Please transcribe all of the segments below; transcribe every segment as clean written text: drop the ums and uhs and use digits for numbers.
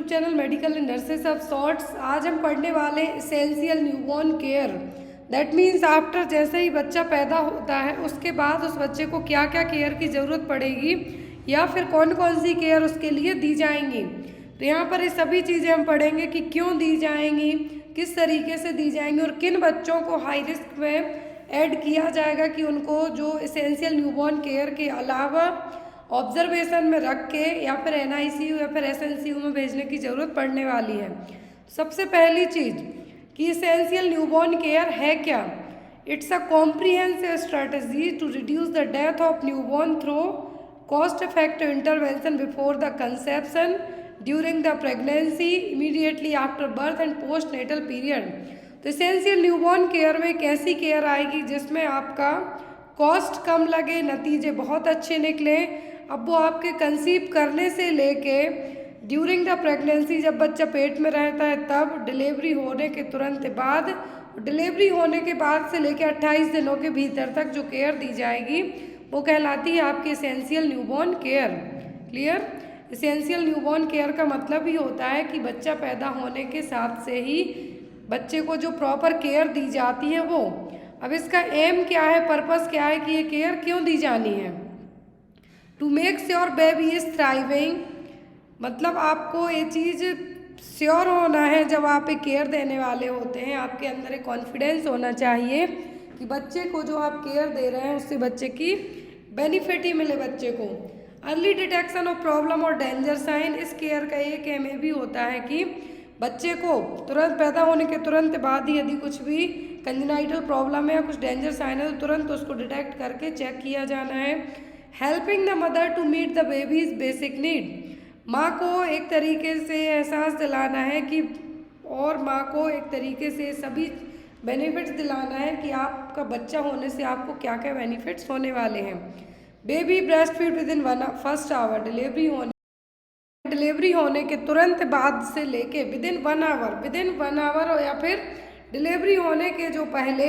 Channel medical and nurses of shorts. आज हम पढ़ने वाले essential newborn care. That means after जैसे ही बच्चा पैदा होता है उसके बाद उस बच्चे को क्या क्या केयर की ज़रूरत पड़ेगी या फिर कौन कौन सी केयर उसके लिए दी जाएंगी। तो यहाँ पर ये सभी चीज़ें हम पढ़ेंगे कि क्यों दी जाएंगी, किस तरीके से दी जाएंगी और किन बच्चों को हाई रिस्क में ऐड किया जाएगा कि उनको जो एसेंशियल न्यूबॉर्न केयर के अलावा ऑब्जर्वेशन में रख के या फिर NICU या फिर SNCU में भेजने की ज़रूरत पड़ने वाली है। सबसे पहली चीज़ कि एसेंशियल न्यूबॉर्न केयर है क्या। It's a comprehensive strategy to reduce the death of newborn through cost effective intervention before the conception, during the pregnancy, immediately after birth and postnatal period. तो एसेंशियल न्यूबॉर्न केयर में एक ऐसी care आएगी जिसमें आपका cost कम लगे, नतीजे बहुत अच्छे निकले। अब वो आपके कंसीव करने से लेके ड्यूरिंग द प्रेगनेंसी, जब बच्चा पेट में रहता है तब, डिलीवरी होने के तुरंत बाद, डिलीवरी होने के बाद से लेके 28 दिनों के भीतर तक जो केयर दी जाएगी वो कहलाती है आपकी essential newborn care. Clear. Essential newborn care का मतलब ही होता है कि बच्चा पैदा होने के साथ से ही बच्चे को जो प्रॉपर केयर दी जाती है वो। अब इसका एम क्या है, पर्पस क्या है कि ये केयर क्यों दी जानी है। To make sure baby is thriving, मतलब आपको ये चीज़ श्योर होना है जब आप एक केयर देने वाले होते हैं, आपके अंदर एक कॉन्फिडेंस होना चाहिए कि बच्चे को जो आप केयर दे रहे हैं उससे बच्चे की बेनिफिट ही मिले बच्चे को। अर्ली डिटेक्शन ऑफ प्रॉब्लम और डेंजर साइन, इस केयर का एक एम ये भी होता है कि बच्चे को तुरंत पैदा होने के तुरंत बाद ही यदि कुछ भी कंजेनाइटल प्रॉब्लम है या कुछ डेंजर साइन है तो तुरंत उसको डिटेक्ट करके चेक किया जाना है। Helping the mother to meet the baby's basic need, माँ को एक तरीके से एहसास दिलाना है कि, और माँ को एक तरीके से सभी बेनिफिट्स दिलाना है कि आपका बच्चा होने से आपको क्या क्या बेनिफिट्स होने वाले हैं। Baby breast feed with in first hour, delivery होने के तुरंत बाद से लेके विद इन वन आवर या फिर डिलीवरी होने के जो पहले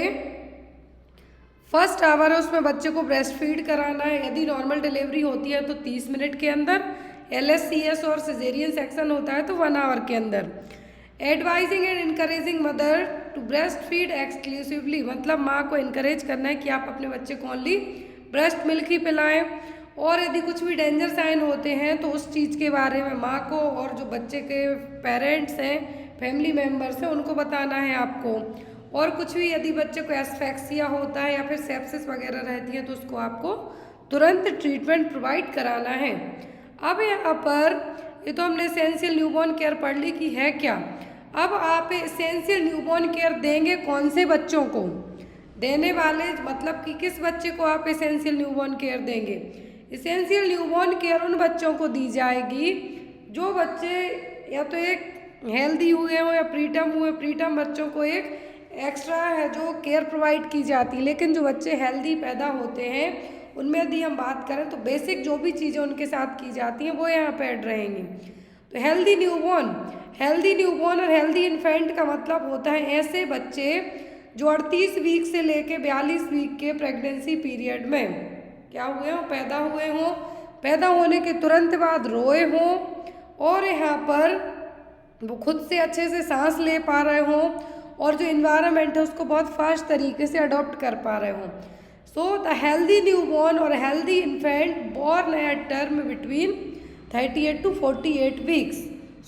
फर्स्ट आवर है उसमें बच्चे को ब्रेस्ट फीड कराना है। यदि नॉर्मल डिलीवरी होती है तो 30 मिनट के अंदर, LSCS और सिजेरियन सेक्शन होता है तो 1 आवर के अंदर। Advising and encouraging mother to breastfeed exclusively, मतलब माँ को इनकरेज करना है कि आप अपने बच्चे को ओनली ब्रेस्ट मिल्क ही पिलाएं। और यदि कुछ भी डेंजर साइन होते हैं तो उस चीज़ के बारे में माँ को और जो बच्चे के पेरेंट्स हैं, फैमिली मेम्बर्स हैं, उनको बताना है आपको। और कुछ भी यदि बच्चे को एस्फेक्सिया होता है या फिर सेप्सिस वगैरह रहती है तो उसको आपको तुरंत ट्रीटमेंट प्रोवाइड कराना है। अब यहाँ पर ये तो हमने एसेंशियल न्यूबॉर्न केयर पढ़ ली कि है क्या। अब आप एसेंशियल न्यूबॉर्न केयर देंगे कौन से बच्चों को, देने वाले मतलब कि किस बच्चे को आप एसेंशियल न्यूबॉर्न केयर देंगे। एसेंशियल न्यूबॉर्न केयर उन बच्चों को दी जाएगी जो बच्चे या तो एक हेल्दी हुए हों या प्रीटर्म हुए। प्रीटर्म बच्चों को एक एक्स्ट्रा है जो केयर प्रोवाइड की जाती है, लेकिन जो बच्चे हेल्दी पैदा होते हैं उनमें यदि हम बात करें तो बेसिक जो भी चीज़ें उनके साथ की जाती हैं वो यहाँ पे ऐड रहेंगी। तो हेल्दी न्यूबॉर्न और हेल्दी इन्फेंट का मतलब होता है ऐसे बच्चे जो 38 वीक से लेके 42 वीक के प्रेगनेंसी पीरियड में क्या हुए हों, पैदा होने के तुरंत बाद रोए हों और यहाँ पर वो खुद से अच्छे से सांस ले पा रहे हों और जो इन्वायरमेंट है उसको बहुत फास्ट तरीके से अडॉप्ट कर पा रहे हों। सो द हेल्दी न्यूबॉर्न और healthy infant born at term between 38 to 48 weeks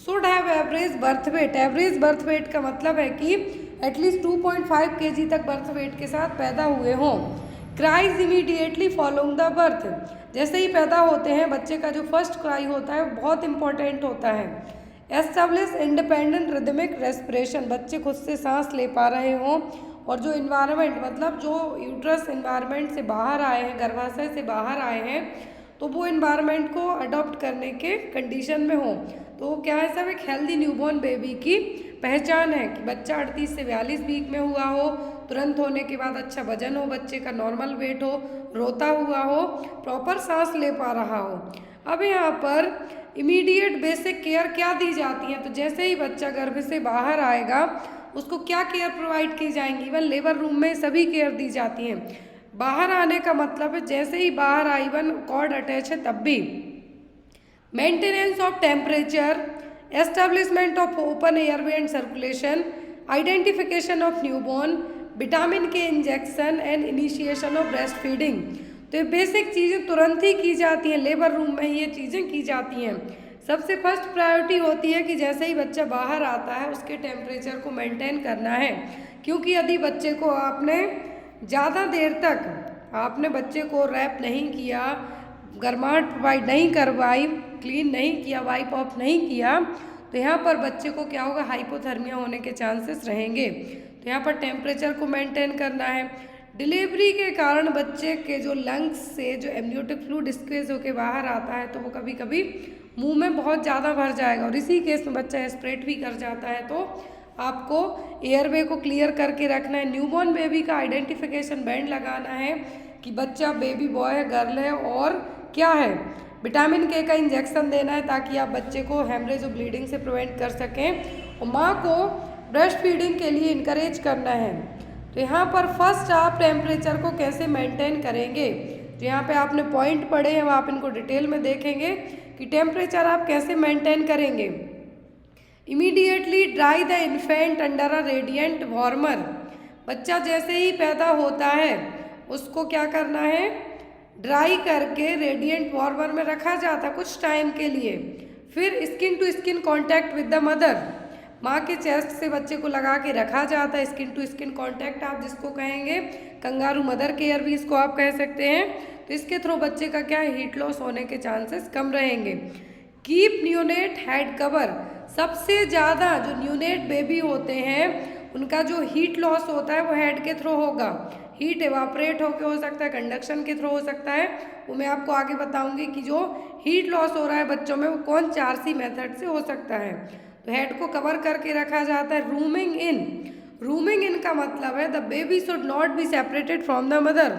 should have average birth weight. Average birth weight का मतलब है कि एटलीस्ट 2.5 kg तक बर्थ वेट के साथ पैदा हुए हों। Cries immediately following the birth, जैसे ही पैदा होते हैं बच्चे का जो फर्स्ट क्राई होता है बहुत इंपॉर्टेंट होता है। एस्टेब्लिश इंडिपेंडेंट रिदमिक रेस्पिरेशन, बच्चे खुद से सांस ले पा रहे हों और जो इन्वायरमेंट मतलब जो यूट्रस इन्वायरमेंट से बाहर आए हैं, गर्भाशय से बाहर आए हैं, तो वो इन्वायरमेंट को अडॉप्ट करने के कंडीशन में हो। तो क्या है, सब एक हेल्दी न्यूबॉर्न बेबी की पहचान है कि बच्चा 38 से 42 वीक में हुआ हो, तुरंत होने के बाद अच्छा वजन हो, बच्चे का नॉर्मल वेट हो, रोता हुआ हो, प्रॉपर सांस ले पा रहा हो। अब यहाँ पर इमीडिएट बेसिक केयर क्या दी जाती है, तो जैसे ही बच्चा गर्भ से बाहर आएगा उसको क्या केयर प्रोवाइड की जाएंगी। इवन लेबर रूम में सभी केयर दी जाती हैं। बाहर आने का मतलब है जैसे ही बाहर आई, इवन कॉर्ड अटैच है तब भी। Maintenance of temperature establishment of open airway and circulation, identification of newborn, vitamin K injection and initiation of breast feeding. तो ये बेसिक चीज़ें तुरंत ही की जाती हैं, लेबर रूम में ही ये चीज़ें की जाती हैं। सबसे फर्स्ट प्रायोरिटी होती है कि जैसे ही बच्चा बाहर आता है उसके टेम्परेचर को मेंटेन करना है, क्योंकि यदि बच्चे को आपने ज़्यादा देर तक आपने बच्चे को रैप नहीं किया, गर्माहट प्रोवाइड नहीं करवाई, क्लीन नहीं किया, वाइप ऑफ नहीं किया, तो यहाँ पर बच्चे को क्या होगा, हाइपोथर्मिया होने के चांसेस रहेंगे। तो यहाँ पर टेम्परेचर को मेंटेन करना है। डिलीवरी के कारण बच्चे के जो लंग्स से जो एमनियोटिक फ्लूइड स्क्वीज होकर बाहर आता है तो वो कभी कभी मुंह में बहुत ज़्यादा भर जाएगा, और इसी केस में बच्चा एस्पिरेट भी कर जाता है। तो आपको एयरवे को क्लियर करके रखना है। न्यूबॉर्न बेबी का आइडेंटिफिकेशन बैंड लगाना है कि बच्चा बेबी बॉय है, गर्ल है और क्या है। विटामिन के का इंजेक्शन देना है ताकि आप बच्चे को हेमरेज और ब्लीडिंग से प्रिवेंट कर सकें, और माँ को ब्रेस्ट फीडिंग के लिए इनकरेज करना है। तो यहाँ पर फर्स्ट आप टेम्परेचर को कैसे मेंटेन करेंगे, तो यहाँ पे आपने पॉइंट पढ़े हैं, आप इनको डिटेल में देखेंगे कि टेम्परेचर आप कैसे मेंटेन करेंगे। Immediately dry the infant under a radiant warmer. बच्चा जैसे ही पैदा होता है उसको क्या करना है, ड्राई करके रेडिएंट वार्मर में रखा जाता है कुछ टाइम के लिए। फिर skin to skin contact with the mother, माँ के चेस्ट से बच्चे को लगा के रखा जाता है। स्किन टू स्किन कांटेक्ट आप जिसको कहेंगे, कंगारू मदर केयर भी इसको आप कह सकते हैं। तो इसके थ्रू बच्चे का क्या है, हीट लॉस होने के चांसेस कम रहेंगे। Keep neonate head cover. सबसे ज़्यादा जो न्यूनेट बेबी होते हैं उनका जो हीट लॉस होता है वो हेड के थ्रू होगा। हीट एवापरेट होकर हो सकता है, कंडक्शन के थ्रू हो सकता है, वो मैं आपको आगे बताऊंगी कि जो हीट लॉस हो रहा है बच्चों में वो कौन 4C मेथड से हो सकता है। तो हेड को कवर करके रखा जाता है। रूमिंग इन, रूमिंग इन का मतलब है the baby should not be separated from the mother,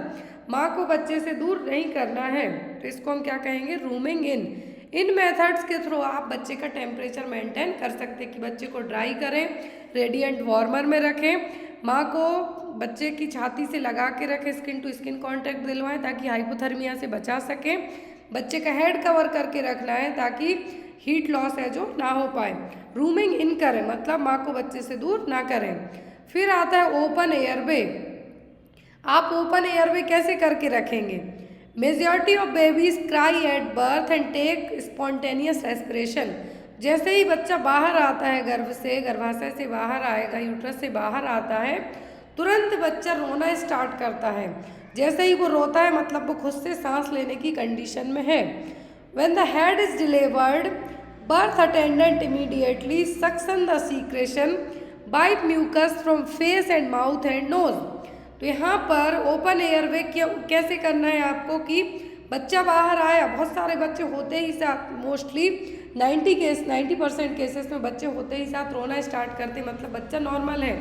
माँ को बच्चे से दूर नहीं करना है, तो इसको हम क्या कहेंगे, रूमिंग इन। इन मेथड्स के थ्रू आप बच्चे का टेम्परेचर मेंटेन कर सकते हैं कि बच्चे को ड्राई करें, रेडिएंट वार्मर में रखें, माँ को बच्चे की छाती से लगा के रखें, स्किन टू स्किन कांटेक्ट दिलवाएं ताकि हाइपोथर्मिया से बचा सकें। बच्चे का हेड कवर करके रखना है ताकि हीट लॉस है जो ना हो पाए। रूमिंग इन करें मतलब माँ को बच्चे से दूर ना करें। फिर आता है ओपन एयरवे। आप ओपन एयरवे कैसे करके रखेंगे। Majority of babies cry at birth and take spontaneous respiration. जैसे ही बच्चा बाहर आता है गर्भ से, गर्भाशय से बाहर आएगा, यूट्रस से बाहर आता है, तुरंत बच्चा रोना स्टार्ट करता है। जैसे ही वो रोता है मतलब वो खुद से सांस लेने की कंडीशन में है। When the head is delivered, birth attendant immediately suction the secretion, wipe mucus from face and mouth and nose। तो यहाँ पर ओपन एयरवे कैसे करना है आपको कि बच्चा बाहर आया, बहुत सारे बच्चे होते ही साथ, मोस्टली 90% केसेस में बच्चे होते ही साथ रोना स्टार्ट करते, मतलब बच्चा नॉर्मल है।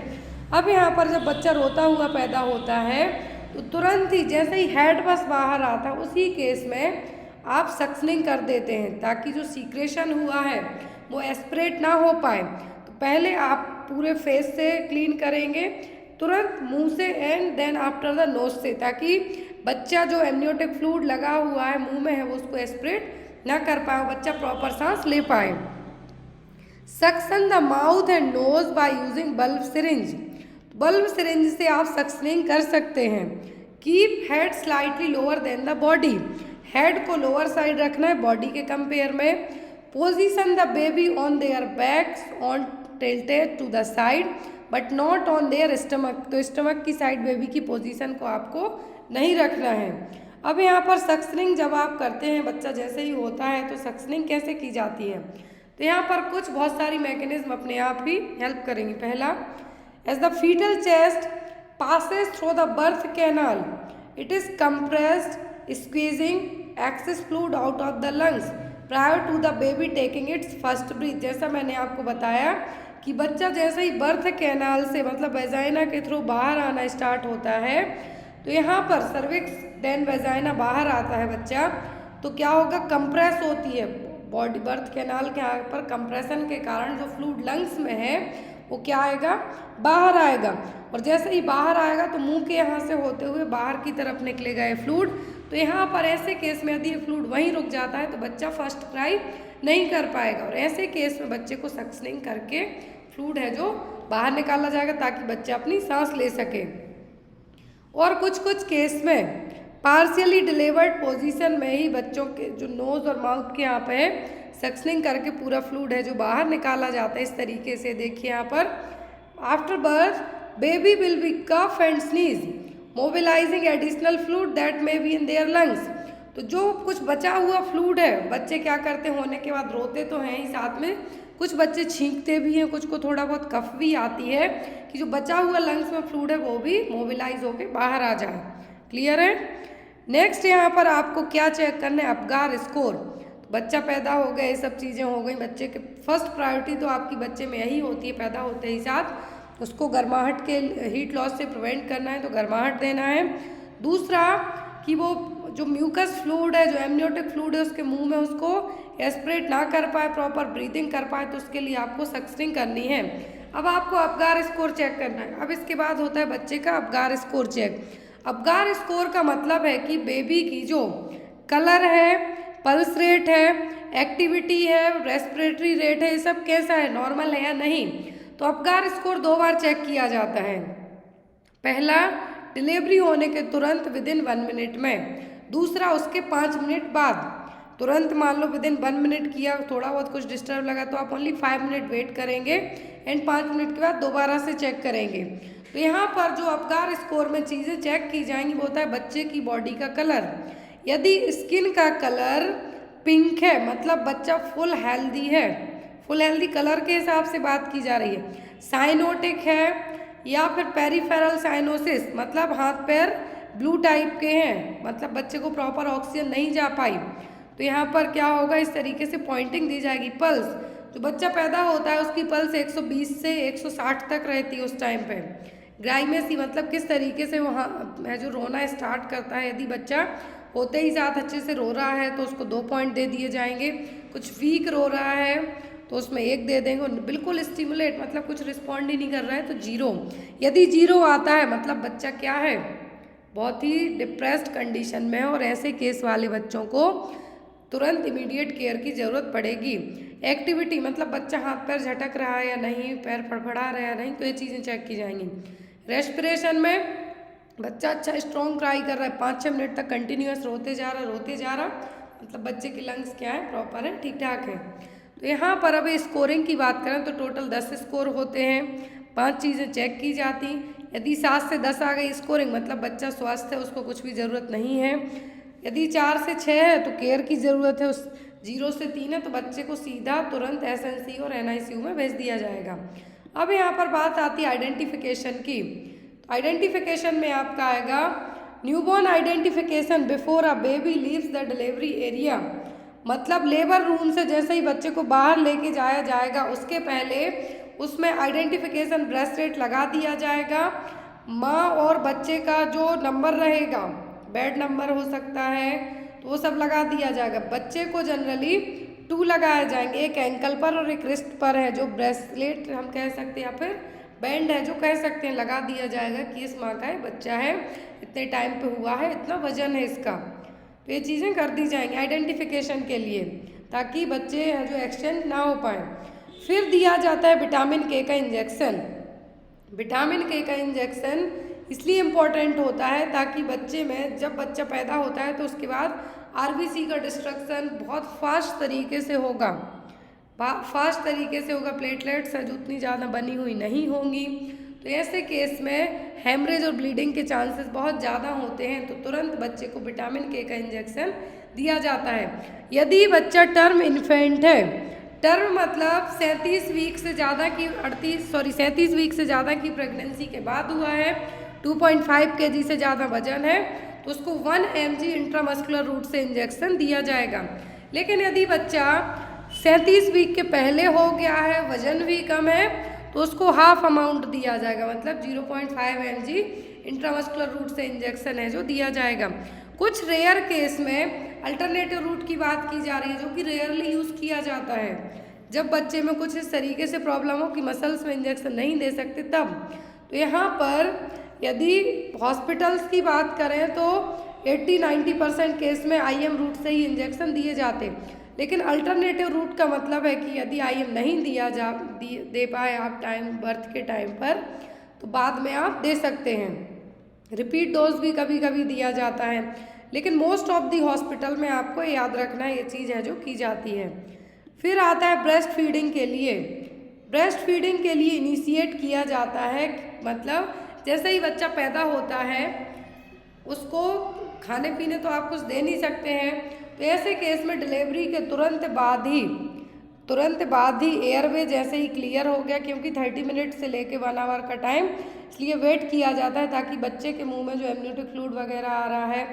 अब यहाँ पर जब बच्चा रोता हुआ पैदा होता है तो तुरंत ही जैसे ही हेड बस बाहर आता है उसी केस में आप सक्शनिंग कर देते हैं ताकि जो सीक्रेशन हुआ है वो एस्पिरेट ना हो पाए। तो पहले आप पूरे फेस से क्लीन करेंगे, तुरंत मुंह से, and then after the nose से, ताकि बच्चा जो एमनियोटिक फ्लूइड लगा हुआ है मुंह में है वो उसको एस्पिरेट ना कर पाए, बच्चा प्रॉपर सांस ले पाए। Suction the mouth and nose by using bulb syringe. Bulb syringe से आप सक्शनिंग कर सकते हैं। Keep head slightly lower than the body. Head को लोअर साइड रखना है बॉडी के कंपेयर में। Position the baby on their backs on tilted to the side but not on their stomach. तो स्टमक की साइड बेबी की position को आपको नहीं रखना है। अब यहाँ पर सक्शनिंग जब आप करते हैं, बच्चा जैसे ही होता है तो सक्शनिंग कैसे की जाती है, तो यहाँ पर कुछ बहुत सारी मैकेनिज्म अपने आप ही हेल्प करेंगी। पहला, as the fetal chest passes through the birth canal, it is compressed, squeezing excess fluid out of the lungs prior to the baby taking its first breath। जैसा मैंने आपको बताया कि बच्चा जैसे ही बर्थ कैनाल से मतलब वेजाइना के थ्रू बाहर आना स्टार्ट होता है, तो यहाँ पर सर्विक्स देन वेजाइना बाहर आता है बच्चा, तो क्या होगा, कंप्रेस होती है बॉडी। बर्थ कैनाल के यहाँ पर कंप्रेशन के कारण जो फ्लूइड लंग्स में है वो क्या आएगा, बाहर आएगा। और जैसे ही बाहर आएगा तो मुंह के यहाँ से होते हुए बाहर की तरफ निकलेगा ये फ्लूइड, तो यहाँ पर ऐसे केस में यदि ये फ्लूइड वहीं रुक जाता है तो बच्चा फर्स्ट क्राई नहीं कर पाएगा, और ऐसे केस में बच्चे को सक्शनिंग करके फ्लूइड है जो बाहर निकाला जाएगा ताकि बच्चा अपनी सांस ले सके। और कुछ केस में पार्शियली डिलीवर्ड पोजीशन में ही बच्चों के जो नोज और माउथ के यहाँ पे है सक्शनिंग करके पूरा फ्लूइड है जो बाहर निकाला जाता है। इस तरीके से देखिए यहाँ पर after birth baby will be cough and sneeze mobilising additional fluid that may be in their lungs. तो जो कुछ बचा हुआ फ्लूइड है बच्चे क्या करते हैं, होने के बाद रोते तो हैं ही, साथ में कुछ बच्चे छींकते भी हैं, कुछ को थोड़ा बहुत कफ भी आती है कि जो बचा हुआ लंग्स में फ्लूइड है वो भी मोबिलाइज होके बाहर आ जाए। क्लियर है। नेक्स्ट यहाँ पर आपको क्या चेक करना है, अपगार स्कोर। तो बच्चा पैदा हो गया, ये सब चीज़ें हो गई, बच्चे के फर्स्ट प्रायोरिटी तो आपकी बच्चे में यही होती है, पैदा होते ही साथ उसको गर्माहट के हीट लॉस से प्रिवेंट करना है तो गर्माहट देना है। दूसरा कि वो जो म्यूकस फ्लूइड है, जो एमनियोटिक फ्लूइड है उसके मुंह में उसको एस्पिरेट ना कर पाए, प्रॉपर ब्रीदिंग कर पाए, तो उसके लिए आपको सक्शनिंग करनी है। अब आपको अपगार स्कोर चेक करना है। अब इसके बाद होता है बच्चे का Apgar score check. Apgar score का मतलब है कि बेबी की जो कलर है, पल्स रेट है, एक्टिविटी है, रेस्पिरेटरी रेट है, ये सब कैसा है, नॉर्मल है या नहीं। तो अपगार स्कोर 2 बार चेक किया जाता है। पहला डिलीवरी होने के तुरंत विदिन 1 मिनट में, दूसरा उसके 5 मिनट बाद। तुरंत मान लो विदिन 1 मिनट किया, थोड़ा बहुत कुछ डिस्टर्ब लगा तो आप ओनली 5 मिनट वेट करेंगे एंड 5 मिनट के बाद दोबारा से चेक करेंगे। तो यहाँ पर जो अपगार स्कोर में चीज़ें चेक की जाएंगी वो होता है बच्चे की बॉडी का कलर। यदि स्किन का कलर पिंक है मतलब बच्चा फुल हेल्दी है, फुल हेल्दी कलर के हिसाब से बात की जा रही है। साइनोटिक है या फिर पेरिफेरल साइनोसिस मतलब हाथ पैर ब्लू टाइप के हैं, मतलब बच्चे को प्रॉपर ऑक्सीजन नहीं जा पाई, तो यहाँ पर क्या होगा, इस तरीके से पॉइंटिंग दी जाएगी। पल्स, जो बच्चा पैदा होता है उसकी पल्स 120 से 160 तक रहती है उस टाइम पे। ग्राइमेसी मतलब किस तरीके से वहाँ जो रोना स्टार्ट करता है, यदि बच्चा होते ही साथ अच्छे से रो रहा है तो उसको 2 पॉइंट दे दिए जाएंगे। कुछ वीक रो रहा है तो उसमें 1 दे देंगे। बिल्कुल स्टिमुलेट मतलब कुछ रिस्पॉन्ड ही नहीं कर रहा है तो 0। यदि 0 आता है मतलब बच्चा क्या है, बहुत ही डिप्रेस्ड कंडीशन में है, और ऐसे केस वाले बच्चों को तुरंत इमीडिएट केयर की ज़रूरत पड़ेगी। एक्टिविटी मतलब बच्चा हाथ पैर झटक रहा है या नहीं, पैर फड़फड़ा रहा है या नहीं, तो ये चीज़ें चेक की जाएंगी। रेस्पिरेशन में बच्चा अच्छा स्ट्रॉन्ग क्राई कर रहा है, 5-6 मिनट तक कंटिन्यूअस रोते जा रहा, मतलब बच्चे की लंग्स क्या है, प्रॉपर है, ठीक ठाक है। तो यहाँ पर अब स्कोरिंग की बात करें तो टोटल 10 स्कोर होते हैं, 5 चीज़ें चेक की जाती। यदि 7 से 10 आ गई स्कोरिंग मतलब बच्चा स्वस्थ है, उसको कुछ भी ज़रूरत नहीं है। यदि 4 से 6 है तो केयर की ज़रूरत है, उस 0 से 3 है तो बच्चे को सीधा तुरंत SNC और NICU में भेज दिया जाएगा। अब यहाँ पर बात आती है आइडेंटिफिकेशन की। आइडेंटिफिकेशन में आपका आएगा newborn identification before a baby leaves the delivery area, मतलब लेबर रूम से जैसे ही बच्चे को बाहर लेके जाया जाएगा उसके पहले उसमें आइडेंटिफिकेशन ब्रेसलेट लगा दिया जाएगा। माँ और बच्चे का जो नंबर रहेगा, बेड नंबर हो सकता है, तो वो सब लगा दिया जाएगा। बच्चे को जनरली 2 लगाए जाएंगे, एक एंकल पर और एक रिस्ट पर है, जो ब्रेसलेट हम कह सकते हैं या फिर बैंड है जो कह सकते हैं, लगा दिया जाएगा कि इस माँ का है, बच्चा है, इतने टाइम पे हुआ है, इतना वजन है इसका। तो ये चीज़ें कर दी जाएंगी आइडेंटिफिकेशन के लिए ताकि बच्चे जो एक्सचेंज ना हो पाए। फिर दिया जाता है विटामिन के का इंजेक्शन। विटामिन के का इंजेक्शन इसलिए इम्पॉर्टेंट होता है ताकि बच्चे में जब बच्चा पैदा होता है तो उसके बाद RBC का डिस्ट्रक्शन बहुत फास्ट तरीके से होगा, प्लेटलेट्स जो उतनी ज़्यादा बनी हुई नहीं होंगी, तो ऐसे केस में हेमरेज और ब्लीडिंग के चांसेस बहुत ज़्यादा होते हैं, तो तुरंत बच्चे को विटामिन के का इंजेक्शन दिया जाता है। यदि बच्चा टर्म इन्फेंट है, टर्म मतलब 37 वीक से ज़्यादा की 37 वीक से ज़्यादा की प्रेगनेंसी के बाद हुआ है, 2.5 kg से ज़्यादा वजन है, तो उसको 1 mg इंट्रामस्कुलर रूट से इंजेक्शन दिया जाएगा। लेकिन यदि बच्चा 37 वीक के पहले हो गया है, वजन भी कम है, तो उसको हाफ अमाउंट दिया जाएगा, मतलब 0.5 mg इंट्रामस्कुलर रूट से इंजेक्शन है जो दिया जाएगा। कुछ रेयर केस में अल्टरनेटिव रूट की बात की जा रही है जो कि रेयरली यूज़ किया जाता है, जब बच्चे में कुछ इस तरीके से प्रॉब्लम हो कि मसल्स में इंजेक्शन नहीं दे सकते तब। तो यहाँ पर यदि हॉस्पिटल्स की बात करें तो 80-90% केस में IM रूट से ही इंजेक्शन दिए जाते। लेकिन अल्टरनेटिव रूट का मतलब है कि यदि IM नहीं दे पाए आप बर्थ के टाइम पर, तो बाद में आप दे सकते हैं। रिपीट डोज भी कभी कभी दिया जाता है, लेकिन मोस्ट ऑफ दी हॉस्पिटल में आपको याद रखना ये चीज़ है जो की जाती है। फिर आता है ब्रेस्ट फीडिंग के लिए। ब्रेस्ट फीडिंग के लिए इनिशिएट किया जाता है, मतलब जैसे ही बच्चा पैदा होता है उसको खाने पीने तो आप कुछ दे नहीं सकते हैं, तो ऐसे केस में डिलीवरी के तुरंत बाद ही एयरवे जैसे ही क्लियर हो गया, क्योंकि 30 मिनट से लेके 1 आवर का टाइम इसलिए वेट किया जाता है ताकि बच्चे के मुंह में जो एमनियोटिक फ्लूइड वगैरह आ रहा है,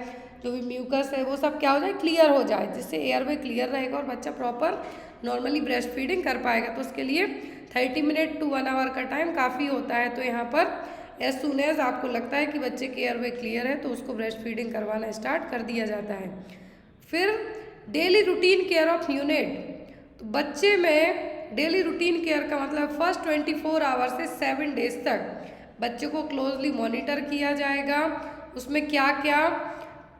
जो भी म्यूकस है, वो सब क्या हो जाए, क्लियर हो जाए, जिससे एयरवे क्लियर रहेगा और बच्चा प्रॉपर नॉर्मली ब्रेस्ट फीडिंग कर पाएगा। तो उसके लिए 30 मिनट टू 1 आवर का टाइम काफ़ी होता है। तो यहाँ पर एज सुन एज आपको लगता है कि बच्चे की एयरवे क्लियर है तो उसको ब्रेस्ट फीडिंग करवाना स्टार्ट कर दिया जाता है। फिर daily routine care of neonate. तो बच्चे में डेली रूटीन केयर का मतलब फर्स्ट 24 आवर से 7 डेज तक बच्चे को क्लोजली मॉनिटर किया जाएगा, उसमें क्या क्या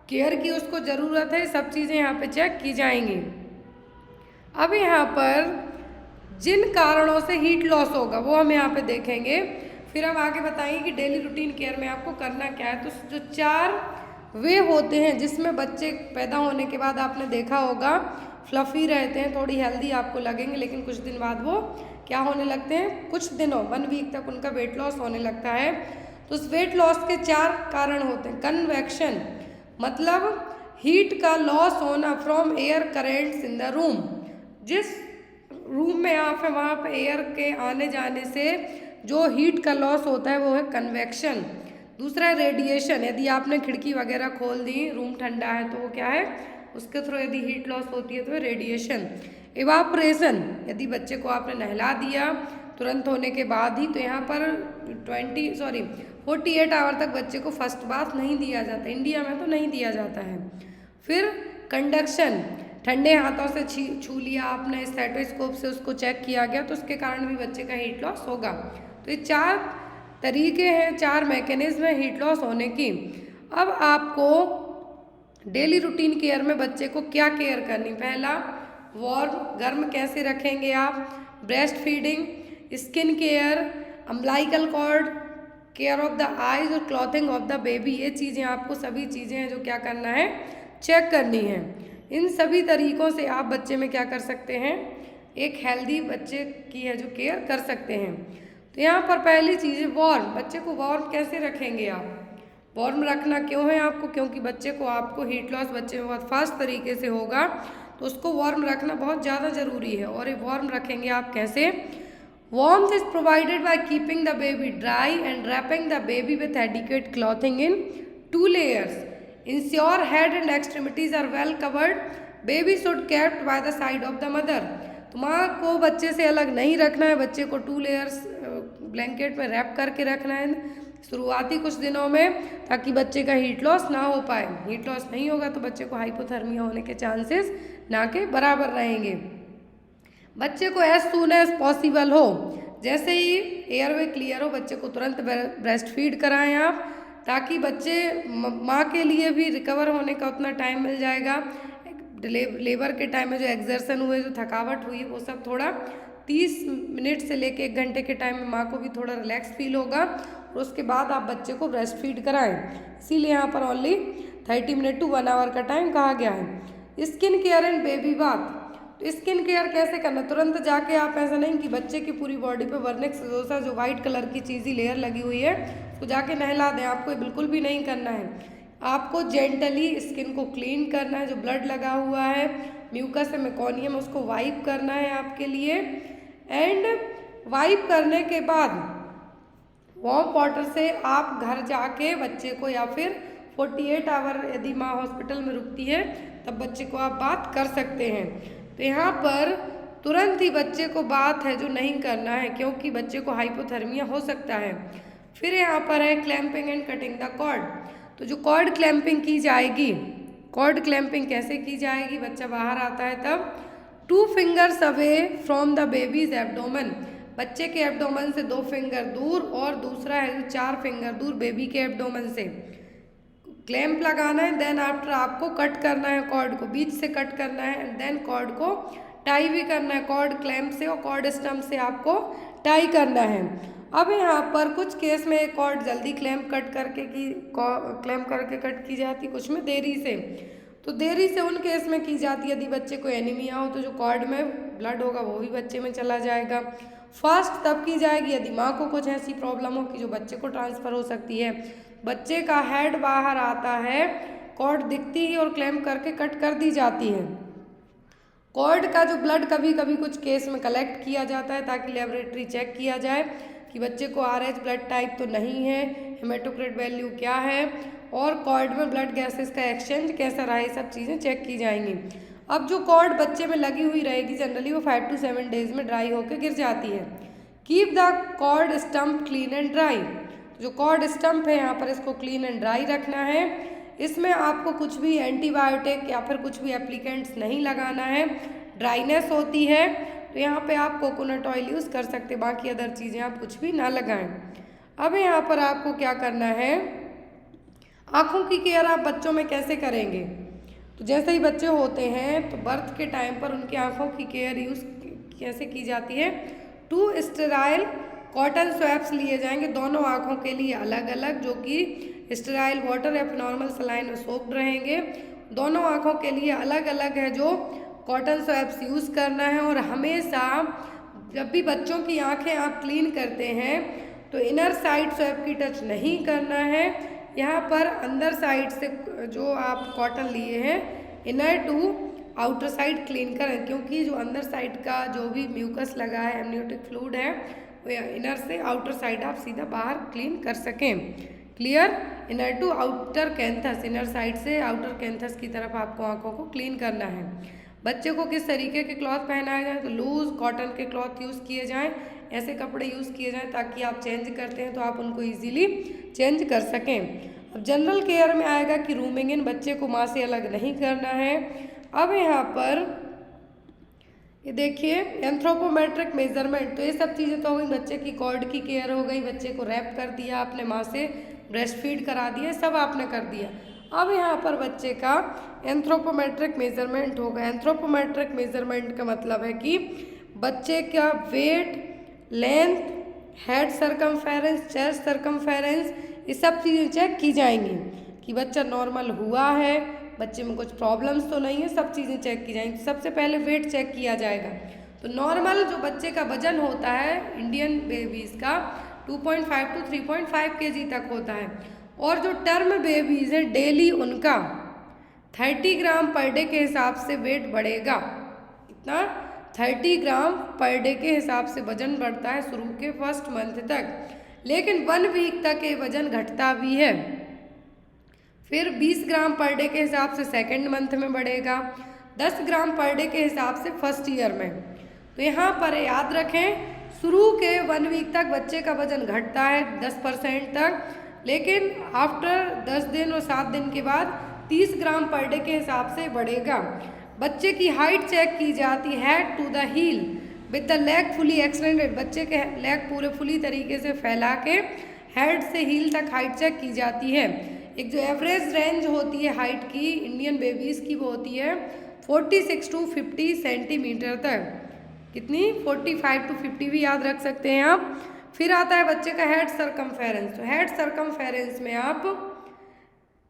केयर की उसको ज़रूरत है, सब चीज़ें यहाँ पे चेक की जाएंगी। अब यहाँ पर जिन कारणों से हीट लॉस होगा वो हम यहाँ पे देखेंगे, फिर हम आगे बताएंगे कि डेली रूटीन केयर में आपको करना क्या है। तो जो 4 वे होते हैं जिसमें बच्चे पैदा होने के बाद आपने देखा होगा फ्लफ़ी रहते हैं, थोड़ी हेल्दी आपको लगेंगे, लेकिन कुछ दिन बाद वो क्या होने लगते हैं, कुछ दिनों 1 वीक तक उनका वेट लॉस होने लगता है। तो उस वेट लॉस के 4 कारण होते हैं। कन्वेक्शन मतलब हीट का लॉस होना from air currents in the room. जिस रूम में आप है वहाँ पे एयर के आने जाने से जो हीट का लॉस होता है वो है कन्वेक्शन। दूसरा है रेडिएशन, यदि आपने खिड़की वगैरह खोल दी, रूम ठंडा है, तो वो क्या है, उसके थ्रू यदि हीट लॉस होती है तो रेडिएशन। इवापोरेशन, यदि बच्चे को आपने नहला दिया तुरंत होने के बाद ही, तो यहाँ पर 48 आवर तक बच्चे को फर्स्ट बाथ नहीं दिया जाता, इंडिया में तो नहीं दिया जाता है। फिर कंडक्शन, ठंडे हाथों से छू लिया आपने, स्टेथोस्कोप से उसको चेक किया गया, तो उसके कारण भी बच्चे का हीट लॉस होगा। तो ये 4 तरीके हैं, 4 मैकेनिज्म है हीट लॉस होने की। अब आपको डेली रूटीन केयर में बच्चे को क्या केयर करनी, पहला वार्म, गर्म कैसे रखेंगे आप, breast feeding, skin care, umbilical cord, care of the eyes और क्लॉथिंग ऑफ द बेबी, ये चीज़ें आपको सभी चीज़ें हैं जो क्या करना है, चेक करनी है। इन सभी तरीक़ों से आप बच्चे में क्या कर सकते हैं, एक हेल्दी बच्चे की है जो केयर कर सकते हैं। तो यहाँ पर पहली चीज़ है वार्म, बच्चे को वार्म कैसे रखेंगे आप, वार्म रखना क्यों है आपको, क्योंकि बच्चे को आपको हीट लॉस बच्चे में बहुत फास्ट तरीके से होगा, तो उसको वार्म रखना बहुत ज़्यादा ज़रूरी है। और ये वार्म रखेंगे आप कैसे, warmth is provided by keeping the baby dry and wrapping the baby with adequate clothing in 2 layers. Ensure head and extremities are well covered. Baby should kept by the side of the mother. तो माँ को बच्चे से अलग नहीं रखना है, बच्चे को 2 layers ब्लैंकेट में रैप करके रखना है शुरुआती कुछ दिनों में, ताकि बच्चे का हीट लॉस ना हो पाए। हीट लॉस नहीं होगा तो बच्चे को हाइपोथर्मिया होने के चांसेस ना के बराबर रहेंगे। बच्चे को एज सून एज पॉसिबल हो, जैसे ही एयरवे क्लियर हो बच्चे को तुरंत ब्रेस्ट फीड कराएं आप, ताकि बच्चे माँ के लिए भी रिकवर होने का उतना टाइम मिल जाएगा। लेबर के टाइम में जो एक्सर्शन हुए, जो थकावट हुई, वो सब थोड़ा 30 मिनट से लेके 1 घंटे के टाइम में माँ को भी थोड़ा रिलैक्स फील होगा, और उसके बाद आप बच्चे को ब्रेस्ट फीड कराएं। इसीलिए यहाँ पर ओनली 30 मिनट टू 1 आवर का टाइम कहा गया है। Skin care and baby bath, तो स्किन केयर कैसे करना, तुरंत जाके आप ऐसा नहीं कि बच्चे की पूरी बॉडी पे वर्निक्स सिलोसा जो वाइट कलर की चीज़ी लेयर लगी हुई है तो जाके नहला दें, आपको बिल्कुल भी नहीं करना है। आपको जेंटली स्किन को क्लीन करना है, जो ब्लड लगा हुआ है, म्यूकस है, मेकोनियम, उसको वाइप करना है आपके लिए। एंड वाइप करने के बाद वार्म वाटर से आप घर जाके बच्चे को, या फिर 48 आवर यदि माँ हॉस्पिटल में रुकती है तब बच्चे को आप बात कर सकते हैं। तो यहाँ पर तुरंत ही बच्चे को बात है जो नहीं करना है, क्योंकि बच्चे को हाइपोथर्मिया हो सकता है। फिर यहाँ पर है clamping and cutting the cord, तो जो कॉर्ड क्लैंपिंग की जाएगी, कॉर्ड क्लैंपिंग कैसे की जाएगी, बच्चा बाहर आता है तब 2 fingers away from the babies abdomen, बच्चे के एब्डोमेन से 2 फिंगर दूर, और दूसरा है 4 फिंगर दूर बेबी के एब्डोमेन से। क्लैंप लगाना है, देन आफ्टर आपको कट करना है, कॉर्ड को बीच से कट करना है एंड देन कॉर्ड को टाई भी करना है। कॉर्ड क्लैंप से और कॉर्ड स्टम्प से आपको टाई करना है। अब यहाँ पर कुछ केस में कॉर्ड जल्दी क्लैंप करके कट की जाती, कुछ में देरी से। तो देरी से उन केस में की जाती है यदि बच्चे को एनीमिया हो, तो जो कॉर्ड में ब्लड होगा वो भी बच्चे में चला जाएगा। फास्ट तब की जाएगी यदि माँ को कुछ ऐसी प्रॉब्लम हो कि जो बच्चे को ट्रांसफ़र हो सकती है। बच्चे का हेड बाहर आता है, कॉर्ड दिखती ही और क्लैंप करके कट कर दी जाती है। कॉर्ड का जो ब्लड कभी कभी कुछ केस में कलेक्ट किया जाता है ताकि लेबोरेटरी चेक किया जाए कि बच्चे को RH ब्लड टाइप तो नहीं है, हेमाटोक्रिट वैल्यू क्या है और कॉर्ड में ब्लड गैसेस का एक्सचेंज कैसा रहा, ये सब चीज़ें चेक की जाएंगी। अब जो कॉर्ड बच्चे में लगी हुई रहेगी जनरली वो 5 to 7 डेज में ड्राई होकर गिर जाती है। Keep the cord stump clean and dry. जो कॉर्ड स्टम्प है यहाँ पर इसको क्लीन एंड ड्राई रखना है। इसमें आपको कुछ भी एंटीबायोटिक या फिर कुछ भी एप्लीकेंट्स नहीं लगाना है। ड्राइनेस होती है तो यहाँ पे आप कोकोनट ऑयल यूज़ कर सकते, बाकी अदर चीज़ें आप कुछ भी ना लगाएं। अब यहाँ पर आपको क्या करना है, आँखों की केयर आप बच्चों में कैसे करेंगे। तो जैसे ही बच्चे होते हैं तो बर्थ के टाइम पर उनकी आँखों की केयर यूज़ कैसे की जाती है। 2 स्टेराइल कॉटन स्वैप्स लिए जाएंगे दोनों आँखों के लिए अलग अलग, जो कि स्टेराइल वाटर या नॉर्मल सलाइन में सोक्ड रहेंगे। दोनों आँखों के लिए अलग अलग है जो कॉटन स्वैप्स यूज़ करना है। और हमेशा जब भी बच्चों की आँखें आप क्लीन करते हैं तो इनर साइड स्वैप की टच नहीं करना है। यहाँ पर अंदर साइड से जो आप कॉटन लिए हैं inner to outer side clean करें, क्योंकि जो अंदर साइड का जो भी म्यूकस लगा है, एमनियोटिक फ्लूइड है, वो इनर से आउटर साइड आप सीधा बाहर क्लीन कर सकें। Clear. Inner to outer canthus, inner side से आउटर कैंथस की तरफ आपको आँखों को क्लीन करना है। बच्चे को किस तरीके के क्लॉथ पहनाए जाए, तो लूज़ कॉटन के क्लॉथ यूज़ किए जाएं, ऐसे कपड़े यूज़ किए जाएं ताकि आप चेंज करते हैं तो आप उनको इजीली चेंज कर सकें। अब जनरल केयर में आएगा कि रूमिंग इन, बच्चे को माँ से अलग नहीं करना है। अब यहाँ पर ये देखिए एंथ्रोपोमेट्रिक मेजरमेंट, तो ये सब चीज़ें तो हो गई। बच्चे की कॉर्ड की केयर हो गई, बच्चे को रैप कर दिया आपने, माँ से ब्रेस्ट फीड करा दिया, सब आपने कर दिया। अब यहाँ पर बच्चे का एंथ्रोपोमेट्रिक मेजरमेंट होगा। एंथ्रोपोमेट्रिक मेजरमेंट का मतलब है कि बच्चे का weight, length, head circumference, chest circumference, ये सब चीज़ें चेक की जाएंगी कि बच्चा नॉर्मल हुआ है, बच्चे में कुछ प्रॉब्लम्स तो नहीं है, सब चीज़ें चेक की जाएंगी। सबसे पहले वेट चेक किया जाएगा। तो नॉर्मल जो बच्चे का वजन होता है इंडियन बेबीज़ का 2.5 to 3.5 kg तक होता है। और जो टर्म बेबीज़ हैं डेली उनका 30 ग्राम पर डे के हिसाब से वेट बढ़ेगा। इतना 30 ग्राम पर डे के हिसाब से वजन बढ़ता है शुरू के फर्स्ट मंथ तक, लेकिन 1 वीक तक ये वजन घटता भी है। फिर 20 ग्राम पर डे के हिसाब से सेकेंड मंथ में बढ़ेगा, 10 ग्राम पर डे के हिसाब से फर्स्ट ईयर में। तो यहाँ पर याद रखें शुरू के 1 वीक तक बच्चे का वजन घटता है 10% तक, लेकिन आफ्टर 10 दिन और 7 दिन के बाद 30 ग्राम पर डे के हिसाब से बढ़ेगा। बच्चे की हाइट चेक की जाती है head to the heel with the leg fully extended. बच्चे के लेग पूरे फुली तरीके से फैला के हेड से हील तक हाइट चेक की जाती है। एक जो एवरेज रेंज होती है हाइट की इंडियन बेबीज़ की वो होती है 46 to 50 सेंटीमीटर तक। कितनी? 45 to 50 भी याद रख सकते हैं आप। फिर आता है बच्चे का हेड सरकमफेरेंस। तो हेड सरकमफेरेंस में आप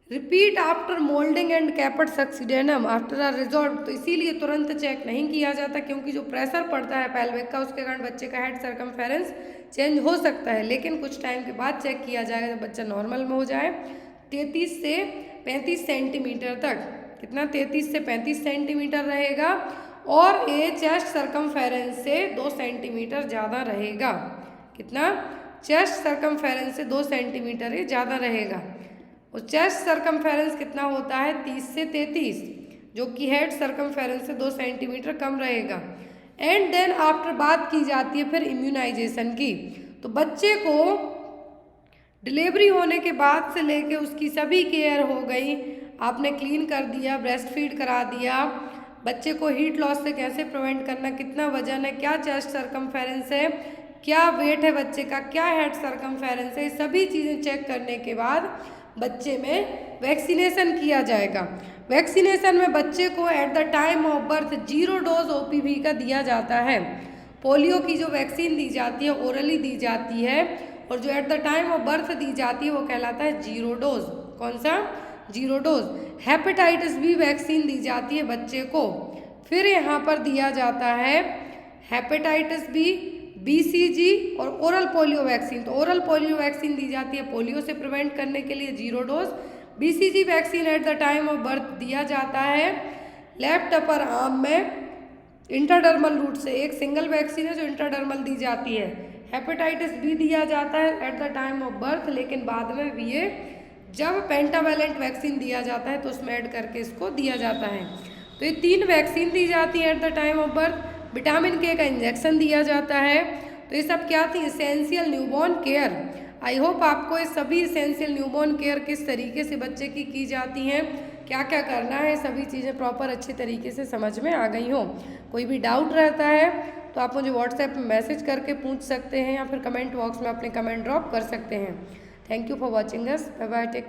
repeat after moulding and caput succedaneum after a resort, तो इसीलिए तुरंत चेक नहीं किया जाता क्योंकि जो प्रेशर पड़ता है पेल्विक का उसके कारण बच्चे का हेड सरकमफेरेंस चेंज हो सकता है, लेकिन कुछ टाइम के बाद चेक किया जाएगा जब बच्चा नॉर्मल में हो जाए 33 से 35 सेंटीमीटर तक। कितना? 33 से 35 सेंटीमीटर रहेगा और ये चेस्ट सरकमफेरेंस से 2 सेंटीमीटर ज़्यादा रहेगा। कितना? चेस्ट सरकमफेरेंस से 2 सेंटीमीटर ये ज़्यादा रहेगा। और चेस्ट सरकमफेरेंस कितना होता है? 30 से 33, जो कि हेड सरकमफेरेंस से 2 सेंटीमीटर कम रहेगा। एंड देन आफ्टर बात की जाती है फिर इम्यूनाइजेशन की। तो बच्चे को डिलीवरी होने के बाद से लेके उसकी सभी केयर हो गई, आपने क्लीन कर दिया, ब्रेस्ट फीड करा दिया, बच्चे को हीट लॉस से कैसे प्रिवेंट करना, कितना वजन है, क्या चेस्ट सरकमफेरेंस है, क्या वेट है बच्चे का, क्या हेड सरकमफेरेंस है, सभी चीज़ें चेक करने के बाद बच्चे में वैक्सीनेशन किया जाएगा। वैक्सीनेशन में बच्चे को eight the time of birth 0 dose OPV का दिया जाता है। पोलियो की जो वैक्सीन दी जाती है ओरली दी जाती है, और जो at the time of birth दी जाती है वो कहलाता है 0 डोज। कौन सा? 0 डोज। हेपेटाइटिस बी वैक्सीन दी जाती है बच्चे को। फिर यहाँ पर दिया जाता है हेपेटाइटिस बी, BCG और ओरल पोलियो वैक्सीन। तो ओरल पोलियो वैक्सीन दी जाती है पोलियो से प्रिवेंट करने के लिए 0 dose. BCG vaccine eight the time of birth दिया जाता है लेफ्ट अपर आर्म में इंटरडर्मल रूट से। एक सिंगल वैक्सीन है जो इंटरडर्मल दी जाती है। हेपेटाइटिस बी दिया जाता है eight the time of birth, लेकिन बाद में भी ये जब पेंटावेलेंट वैक्सीन दिया जाता है तो उसमें ऐड करके इसको दिया जाता है। तो ये 3 वैक्सीन दी जाती है eight the time of birth. Vitamin K का इंजेक्शन दिया जाता है। तो ये सब क्या थी? Essential newborn care. I hope आपको ये सभी इसेंशियल न्यूबॉर्न केयर किस तरीके से बच्चे की जाती हैं, क्या क्या करना है, सभी चीज़ें प्रॉपर अच्छे तरीके से समझ में आ गई हों। कोई भी डाउट रहता है तो आप मुझे व्हाट्सएप में मैसेज करके पूछ सकते हैं या फिर कमेंट बॉक्स में अपने कमेंट ड्रॉप कर सकते हैं। Thank you for watching us. Bye bye, take